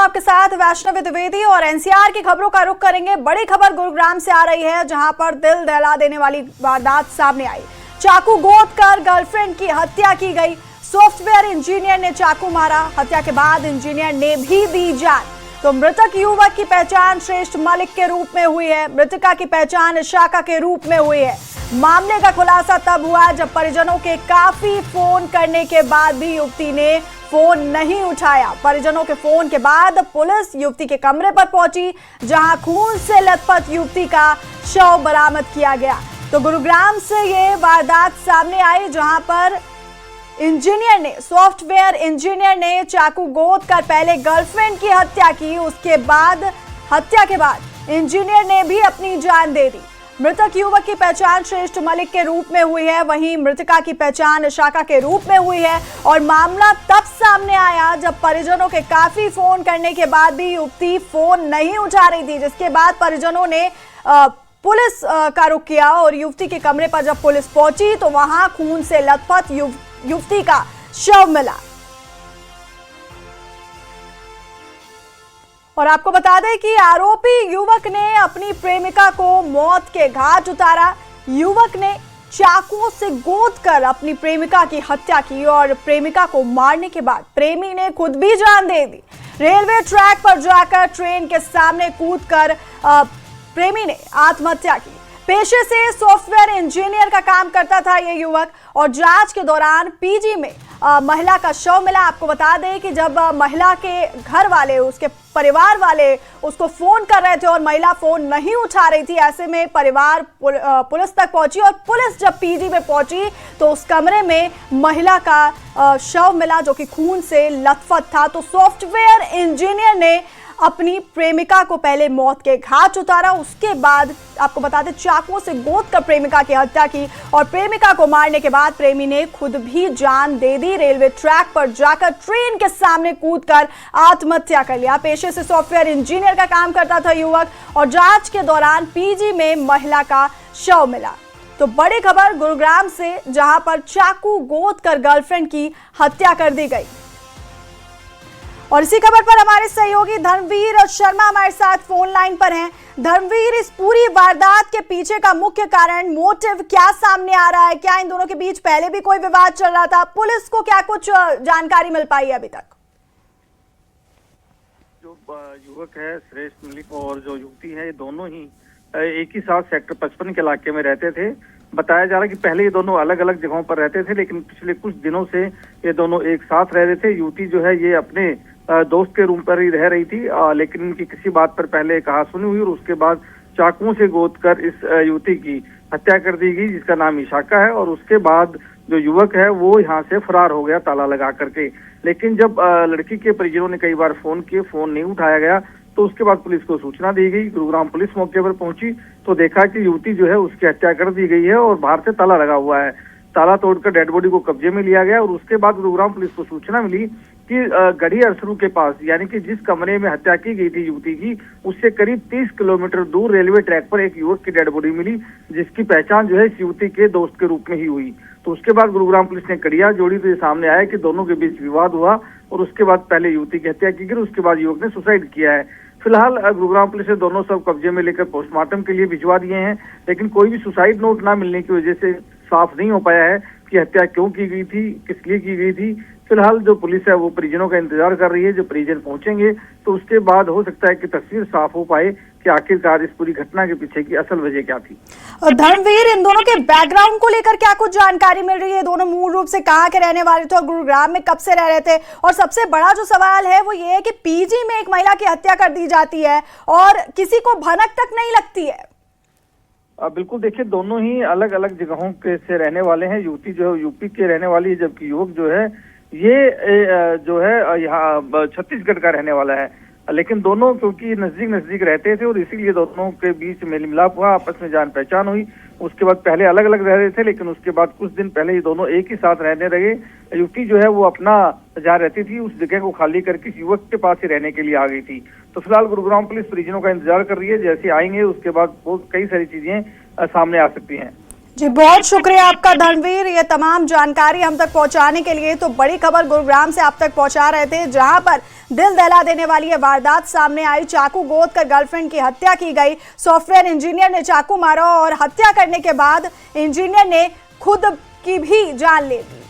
आपके साथ वैष्णवी द्विवेदी और एनसीआर की खबरों का रुख करेंगे। बड़ी खबर गुरुग्राम से आ रही है, जहां पर दिल दहला देने वाली वारदात सामने आई। चाकू गोद कर गर्लफ्रेंड की हत्या की गई। सॉफ्टवेयर इंजीनियर ने चाकू मारा। हत्या के बाद इंजीनियर ने भी दी जान। तो मृतक युवक की पहचान श्रेष्ठ मलिक के रूप में हुई है। मृतका की पहचान इशाका के रूप में हुई है। मामले का खुलासा तब हुआ जब परिजनों के काफी फोन करने के बाद भी युवती ने फोन नहीं उठाया। परिजनों के फोन के बाद पुलिस युवती के कमरे पर पहुंची, जहां खून से लथपथ युवती का शव बरामद किया गया। तो गुरुग्राम से ये वारदात सामने आई, जहां पर सॉफ्टवेयर इंजीनियर ने चाकू गोद कर पहले गर्लफ्रेंड की हत्या की। उसके बाद हत्या के बाद इंजीनियर ने भी अपनी जान दे दी। मृतक युवक की पहचान श्रेष्ठ मलिक के रूप में हुई है, वहीं मृतका की पहचान इशाका के रूप में हुई है। और मामला तब सामने आया जब परिजनों के काफी फोन करने के बाद भी युवती फोन नहीं उठा रही थी, जिसके बाद परिजनों ने पुलिस का रुख किया और युवती के कमरे पर जब पुलिस पहुंची तो वहां खून से लथपथ युवती का शव मिला। और आपको बता दें कि आरोपी युवक ने अपनी प्रेमिका को मौत के घाट उतारा। युवक ने चाकुओं से गोद कर अपनी प्रेमिका की हत्या की और प्रेमिका को मारने के बाद प्रेमी ने खुद भी जान दे दी। रेलवे ट्रैक पर जाकर ट्रेन के सामने कूदकर प्रेमी ने आत्महत्या की। पेशे से सॉफ्टवेयर इंजीनियर का काम करता था ये युवक और जांच के दौरान पीजी में महिला का शव मिला। आपको बता दें कि जब महिला के घर वाले, उसके परिवार वाले उसको फोन कर रहे थे और महिला फोन नहीं उठा रही थी, ऐसे में परिवार पुलिस तक पहुंची और पुलिस जब पीजी में पहुंची तो उस कमरे में महिला का शव मिला, जो कि खून से लथपथ था। तो सॉफ्टवेयर इंजीनियर ने अपनी प्रेमिका को पहले मौत के घाट उतारा, उसके बाद आपको बता दें चाकुओं से गोद कर प्रेमिका की हत्या की और प्रेमिका को मारने के बाद प्रेमी ने खुद भी जान दे दी। रेलवे ट्रैक पर जाकर ट्रेन के सामने कूदकर आत्महत्या कर लिया। पेशे से सॉफ्टवेयर इंजीनियर का काम करता था युवक और जांच के दौरान पीजी में महिला का शव मिला। तो बड़ी खबर गुरुग्राम से, जहां पर चाकू गोद कर गर्लफ्रेंड की हत्या कर दी गई। और इसी खबर पर हमारे सहयोगी धर्मवीर शर्मा हमारे साथ फोन लाइन पर हैं। धर्मवीर, इस पूरी वारदात के पीछे का मुख्य कारण, मोटिव क्या सामने आ रहा है? क्या इन दोनों के बीच पहले भी कोई विवाद चल रहा था? पुलिस को क्या कुछ जानकारी मिल पाई है अभी तक? जो युवक है श्रेष्ठ मलिक और जो युवती है, ये दोनों ही एक ही साथ सेक्टर 55 के इलाके में रहते थे। बताया जा रहा है कि पहले ये दोनों अलग अलग जगहों पर रहते थे, लेकिन पिछले कुछ दिनों से ये दोनों एक साथ रह रहे थे। युवती जो है ये अपने दोस्त के रूम पर ही रह रही थी, लेकिन इनकी किसी बात पर पहले कहासुनी हुई और उसके बाद चाकुओं से गोद कर इस युवती की हत्या कर दी गई, जिसका नाम इशाका है। और उसके बाद जो युवक है वो यहाँ से फरार हो गया ताला लगा करके। लेकिन जब लड़की के परिजनों ने कई बार फोन किए, फोन नहीं उठाया गया, तो उसके बाद पुलिस को सूचना दी गई। गुरुग्राम पुलिस मौके पर पहुंची तो देखा कि युवती जो है उसकी हत्या कर दी गई है और बाहर से ताला लगा हुआ है। ताला तोड़कर डेड बॉडी को कब्जे में लिया गया और उसके बाद गुरुग्राम पुलिस को सूचना मिली कि गढ़ी अरसरू के पास, यानी कि जिस कमरे में हत्या की गई थी युवती की, उससे करीब 30 किलोमीटर दूर रेलवे ट्रैक पर एक युवक की डेड बॉडी मिली, जिसकी पहचान जो है इस युवती के दोस्त के रूप में ही हुई। तो उसके बाद गुरुग्राम पुलिस ने कड़िया जोड़ी तो ये सामने आया कि दोनों के बीच विवाद हुआ और उसके बाद पहले युवती की हत्या की गई, उसके बाद युवक ने सुसाइड किया है। फिलहाल गुरुग्राम पुलिस ने दोनों सब कब्जे में लेकर पोस्टमार्टम के लिए भिजवा दिए हैं, लेकिन कोई भी सुसाइड नोट ना मिलने की वजह से साफ नहीं हो पाया है कि हत्या क्यों की गई थी, किस लिए की गई थी। फिलहाल जो पुलिस है वो परिजनों का इंतजार कर रही है। जो परिजन पहुंचेंगे तो उसके बाद हो सकता है कि तस्वीर साफ हो पाए कि आखिरकार इस पूरी घटना के पीछे की असल वजह क्या थी। धर्मवीर, इन दोनों के बैकग्राउंड को लेकर क्या कुछ जानकारी मिल रही है? दोनों मूल रूप से कहाँ के रहने वाले थे और गुरुग्राम में कब से रह रहे थे? और सबसे बड़ा जो सवाल है वो ये है कि पीजी में एक महिला की हत्या कर दी जाती है और किसी को भनक तक नहीं लगती है। बिल्कुल, देखिए दोनों ही अलग अलग जगहों के से रहने वाले हैं। युवती जो है यूपी के रहने वाली है, जबकि युवक जो है ये जो है यहाँ छत्तीसगढ़ का रहने वाला है। लेकिन दोनों क्योंकि नजदीक रहते थे और इसीलिए दोनों के बीच मेल मिलाप हुआ, आपस में जान पहचान हुई। उसके बाद पहले अलग अलग रह रहे थे, लेकिन उसके बाद कुछ दिन पहले ये दोनों एक ही साथ रहने लगे। युवती जो है वो अपना जहाँ रहती थी उस जगह को खाली करके युवक के पास ही रहने के लिए आ गई थी। तो फिलहाल गुरुग्राम पुलिस परिजनों का इंतजार कर रही है, जैसे आएंगे उसके बाद बहुत कई सारी चीजें सामने आ सकती हैं। जी बहुत शुक्रिया आपका धर्मवीर, ये तमाम जानकारी हम तक पहुंचाने के लिए। तो बड़ी खबर गुरुग्राम से आप तक पहुंचा रहे थे, जहां पर दिल दहला देने वाली ये वारदात सामने आई। चाकू गोद कर गर्लफ्रेंड की हत्या की गई। सॉफ्टवेयर इंजीनियर ने चाकू मारा और हत्या करने के बाद इंजीनियर ने खुद की भी जान ले ली।